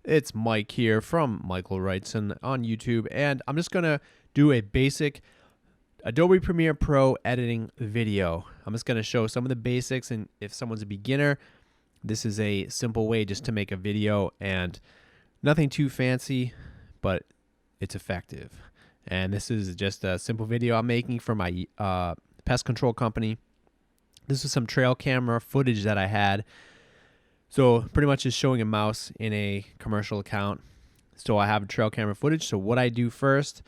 It's Mike here from Michael Wrightson on YouTube, and I'm just going to do a basic Adobe Premiere Pro editing video. I'm just going to show some of the basics, and if someone's a beginner, this is a simple way just to make a video, and nothing too fancy, but it's effective. And this is just a simple video I'm making for my pest control company. This is some trail camera footage that I had. So pretty much just showing a mouse in a commercial account. So I have trail camera footage. So what I do first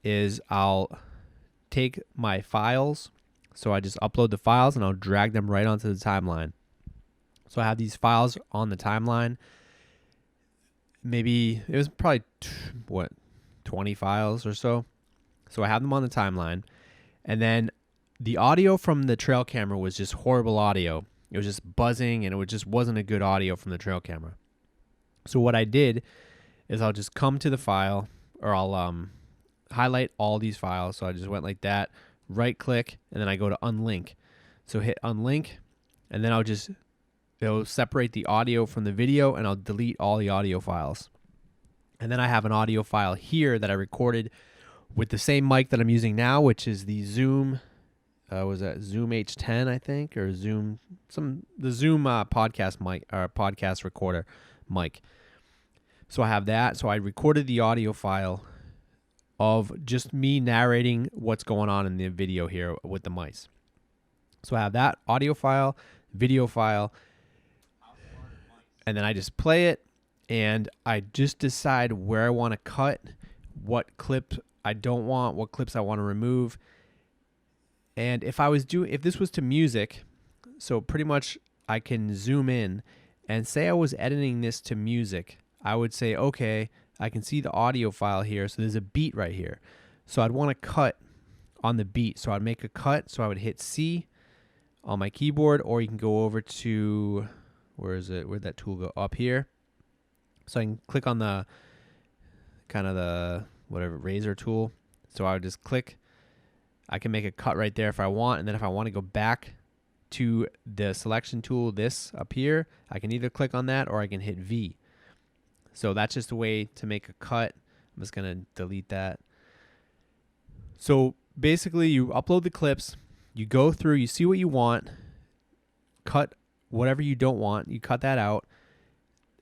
is I'll take my files. So I just upload the files and I'll drag them right onto the timeline. So I have these files on the timeline. Maybe it was probably 20 files or so. So I have them on the timeline. And then the audio from the trail camera was just horrible audio. It was just buzzing, and it just wasn't a good audio from the trail camera. So what I did is I'll just come to the file, or I'll highlight all these files. So I just went like that, right click, and then I go to unlink. So hit unlink, and then it'll separate the audio from the video, and I'll delete all the audio files. And then I have an audio file here that I recorded with the same mic that I'm using now, which is the Zoom. Was that Zoom H10, I think, or the Zoom podcast mic or podcast recorder mic. So I have that. So I recorded the audio file of just me narrating what's going on in the video here with the mice. So I have that audio file, video file, and then I just play it, and I just decide where I want to cut, what clips I don't want, what clips I want to remove. And if this was to music, so pretty much I can zoom in and say I was editing this to music, I would say, okay, I can see the audio file here. So there's a beat right here. So I'd want to cut on the beat. So I'd make a cut. So I would hit C on my keyboard, or you can go over to, where'd that tool go? Up here. So I can click on the whatever razor tool. So I would just click. I can make a cut right there if I want, and then if I want to go back to the selection tool, this up here, I can either click on that or I can hit V. So that's just a way to make a cut. I'm just going to delete that. So basically you upload the clips, you go through, you see what you want, cut whatever you don't want, you cut that out.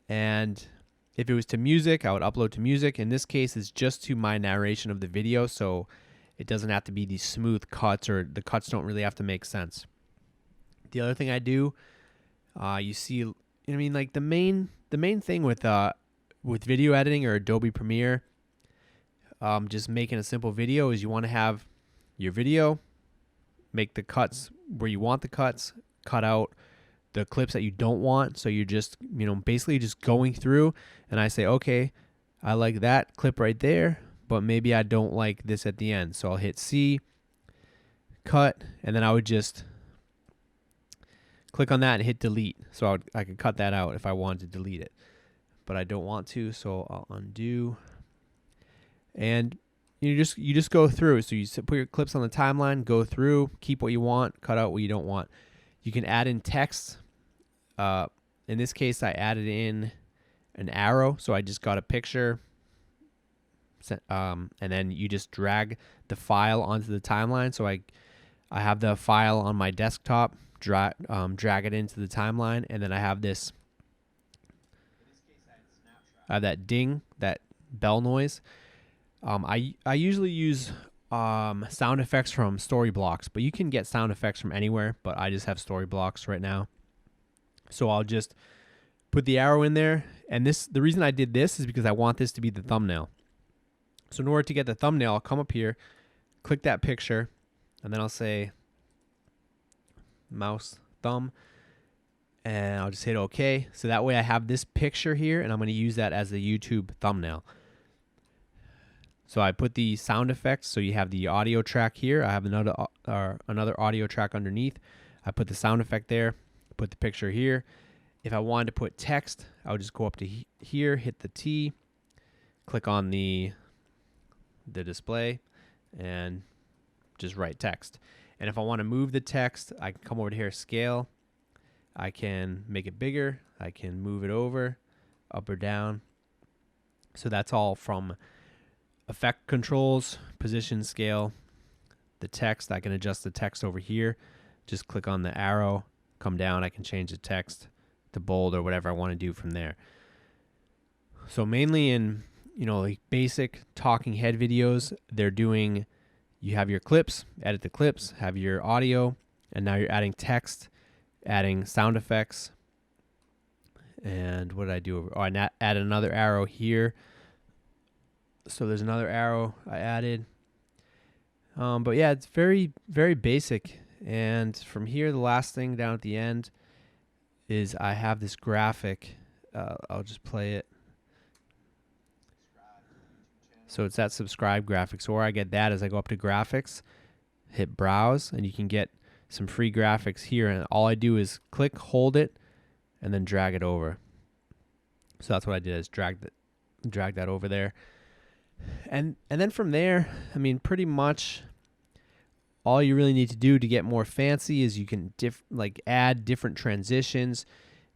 And if it was to music, I would upload to music. In this case, it's just to my narration of the video, so it doesn't have to be these smooth cuts, or the cuts don't really have to make sense. The other thing I do, you see, I mean, like the main thing with video editing or Adobe Premiere, just making a simple video, is you want to have your video, make the cuts where you want the cuts, cut out the clips that you don't want. So you're just, basically just going through, and I say, okay, I like that clip right there, but maybe I don't like this at the end. So I'll hit C, cut, and then I would just click on that and hit delete. So I could cut that out if I wanted to delete it, but I don't want to, so I'll undo. And you just go through. So you put your clips on the timeline, go through, keep what you want, cut out what you don't want. You can add in text. In this case, I added in an arrow, so I just got a picture. And then you just drag the file onto the timeline. So I have the file on my desktop, drag it into the timeline, and then I have this. I have that ding, that bell noise. I usually use sound effects from Storyblocks, but you can get sound effects from anywhere. But I just have Storyblocks right now, so I'll just put the arrow in there. And the reason I did this is because I want this to be the thumbnail. So in order to get the thumbnail, I'll come up here, click that picture, and then I'll say mouse thumb, and I'll just hit OK. So that way I have this picture here, and I'm going to use that as the YouTube thumbnail. So I put the sound effects. So you have the audio track here. I have another audio track underneath. I put the sound effect there, put the picture here. If I wanted to put text, I would just go up to here, hit the T, click on the display, and just write text. And if I want to move the text, I can come over to here, scale. I can make it bigger. I can move it over, up or down. So that's all from effect controls, position, scale, the text. I can adjust the text over here. Just click on the arrow, come down. I can change the text to bold or whatever I want to do from there. So mainly in, like basic talking head videos, you have your clips, edit the clips, have your audio, and now you're adding text, adding sound effects. And what did I do? Oh, I added another arrow here. So there's another arrow I added. But yeah, it's very, very basic. And from here, the last thing down at the end is I have this graphic. I'll just play it. So it's that subscribe graphic. So where I get that is I go up to graphics, hit browse, and you can get some free graphics here. And all I do is click, hold it, and then drag it over. So that's what I did, is drag that over there. And then from there, I mean, pretty much all you really need to do to get more fancy is you can add different transitions.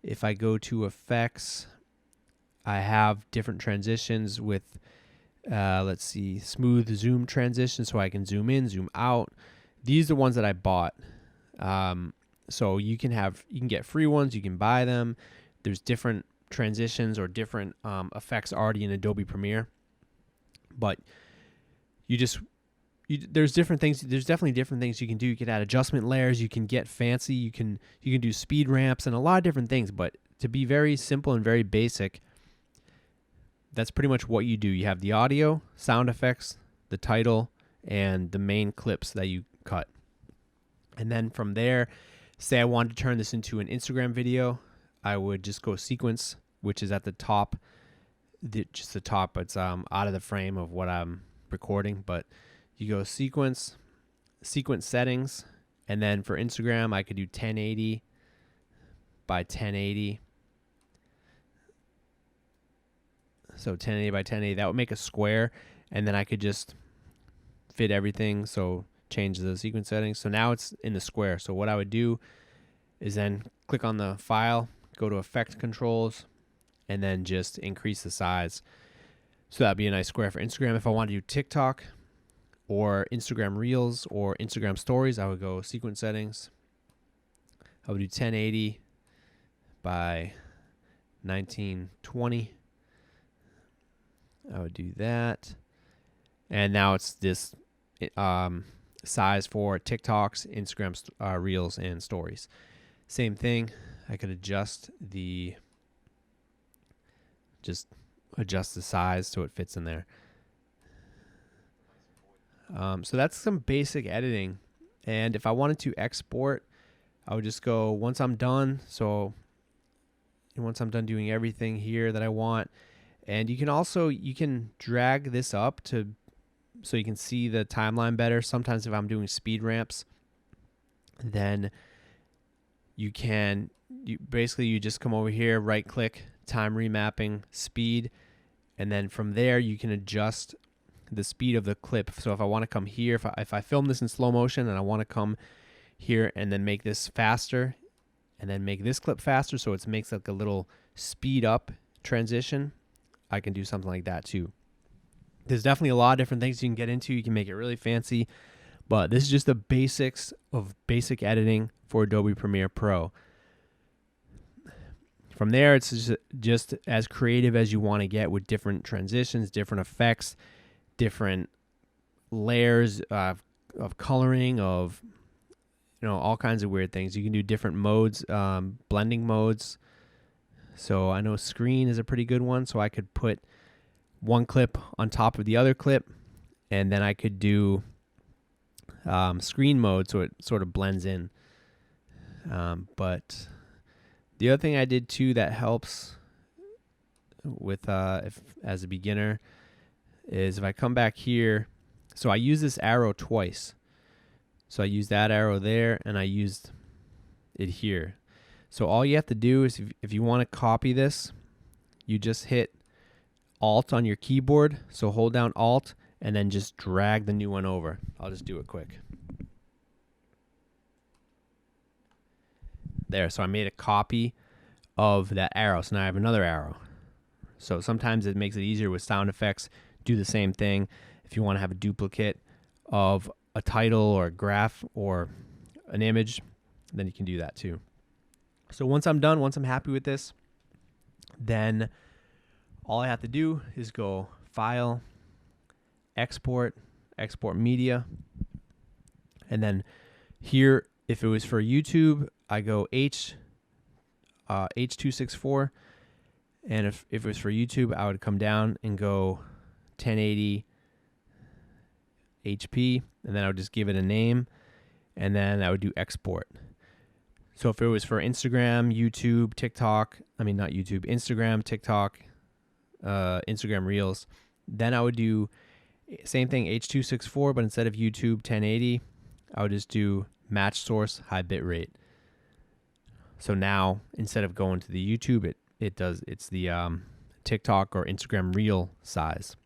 If I go to effects, I have different transitions with let's see, smooth zoom transition, so I can zoom in, zoom out. These are the ones that I bought. So you can get free ones, you can buy them. There's different transitions or different effects already in Adobe Premiere, but there's different things. There's definitely different things you can do. You can add adjustment layers. You can get fancy. You can do speed ramps and a lot of different things. But to be very simple and very basic, that's pretty much what you do. You have the audio, sound effects, the title, and the main clips that you cut. And then from there, say I wanted to turn this into an Instagram video, I would just go sequence, which is at the top. Just the top. It's out of the frame of what I'm recording, but you go sequence settings, and then for Instagram, I could do 1080 by 1080. So 1080 by 1080, that would make a square, and then I could just fit everything. So change the sequence settings. So now it's in the square. So what I would do is then click on the file, go to effect controls, and then just increase the size. So that'd be a nice square for Instagram. If I want to do TikTok or Instagram Reels or Instagram Stories, I would go sequence settings. I would do 1080 by 1920. I would do that. And now it's this size for TikToks, Instagram Reels, and Stories. Same thing. I could adjust the size so it fits in there. So that's some basic editing. And if I wanted to export, I would just go once I'm done. So once I'm done doing everything here that I want. And you can drag this up so you can see the timeline better. Sometimes if I'm doing speed ramps, then you just come over here, right click, time remapping, speed, and then from there you can adjust the speed of the clip. So if I want to come here, if I film this in slow motion and I want to come here and then make this faster and then make this clip faster, so it makes like a little speed up transition, I can do something like that too. There's definitely a lot of different things you can get into. You can make it really fancy, but this is just the basics of basic editing for Adobe Premiere Pro. From there, it's just as creative as you want to get with different transitions, different effects, different layers of coloring, of all kinds of weird things. You can do different modes, blending modes. So I know screen is a pretty good one. So I could put one clip on top of the other clip, and then I could do screen mode so it sort of blends in. But the other thing I did too that helps with as a beginner is if I come back here, so I use this arrow twice. So I use that arrow there, and I used it here. So all you have to do is if you want to copy this, you just hit Alt on your keyboard. So hold down Alt and then just drag the new one over. I'll just do it quick. There, so I made a copy of that arrow. So now I have another arrow. So sometimes it makes it easier with sound effects. Do the same thing. If you want to have a duplicate of a title or a graph or an image, then you can do that too. So once I'm done, once I'm happy with this, then all I have to do is go File, Export, Export Media, and then here, if it was for YouTube, I go H.264, and if it was for YouTube, I would come down and go 1080 HP, and then I would just give it a name, and then I would do export. So if it was for Instagram, YouTube, TikTok, Instagram, TikTok, Instagram Reels, then I would do same thing, H.264, but instead of YouTube 1080, I would just do match source, high bit rate. So now instead of going to the YouTube, it's the TikTok or Instagram Reel size.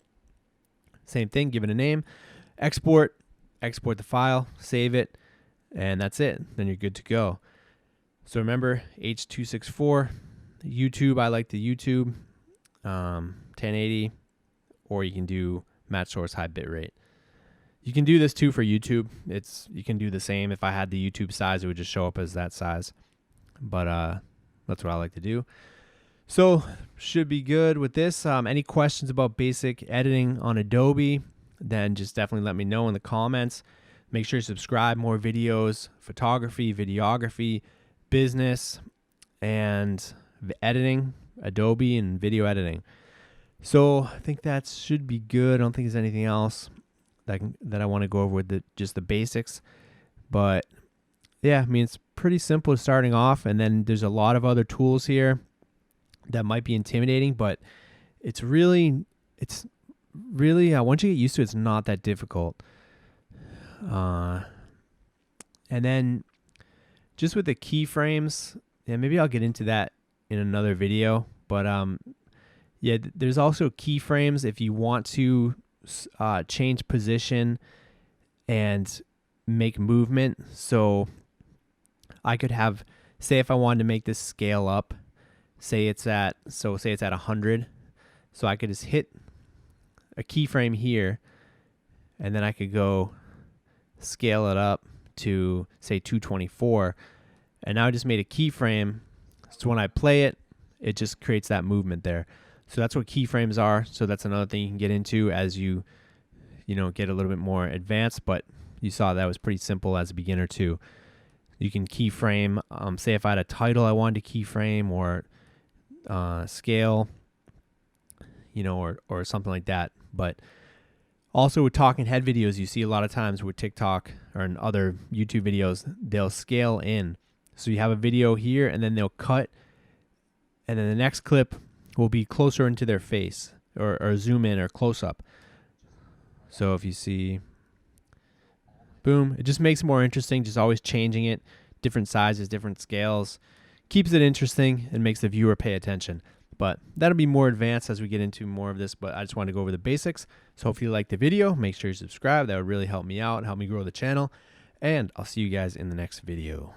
Same thing, give it a name, export the file, save it, and that's it. Then you're good to go. So remember, H.264, YouTube, I like the YouTube 1080, or you can do match source, high bit rate. You can do this too for YouTube. You can do the same. If I had the YouTube size, it would just show up as that size. But that's what I like to do. So should be good with this. Any questions about basic editing on Adobe, then just definitely let me know in the comments. Make sure you subscribe. More videos, photography, videography, business, and editing, Adobe and video editing. So I think that should be good. I don't think there's anything else that I want to go over with just the basics. But yeah, it's pretty simple starting off, and then there's a lot of other tools here that might be intimidating, but it's really once you get used to it, it's not that difficult. And then just with the keyframes, yeah, maybe I'll get into that in another video, but yeah, there's also keyframes if you want to change position and make movement. So I could have, say if I wanted to make this scale up, say it's at 100, so I could just hit a keyframe here, and then I could go scale it up to say 224, and now I just made a keyframe, so when I play it, it just creates that movement there. So that's what keyframes are. So that's another thing you can get into as you get a little bit more advanced, but you saw that was pretty simple as a beginner too. You can keyframe, say if I had a title I wanted to keyframe, or scale, or something like that. But also with talking head videos, you see a lot of times with TikTok or in other YouTube videos, they'll scale in. So you have a video here, and then they'll cut, and then the next clip will be closer into their face, or zoom in or close up. So if you see, boom, it just makes it more interesting, just always changing it, different sizes, different scales, keeps it interesting and makes the viewer pay attention. But that'll be more advanced as we get into more of this, but I just wanted to go over the basics. So hopefully you liked the video. Make sure you subscribe. That would really help me out, help me grow the channel, and I'll see you guys in the next video.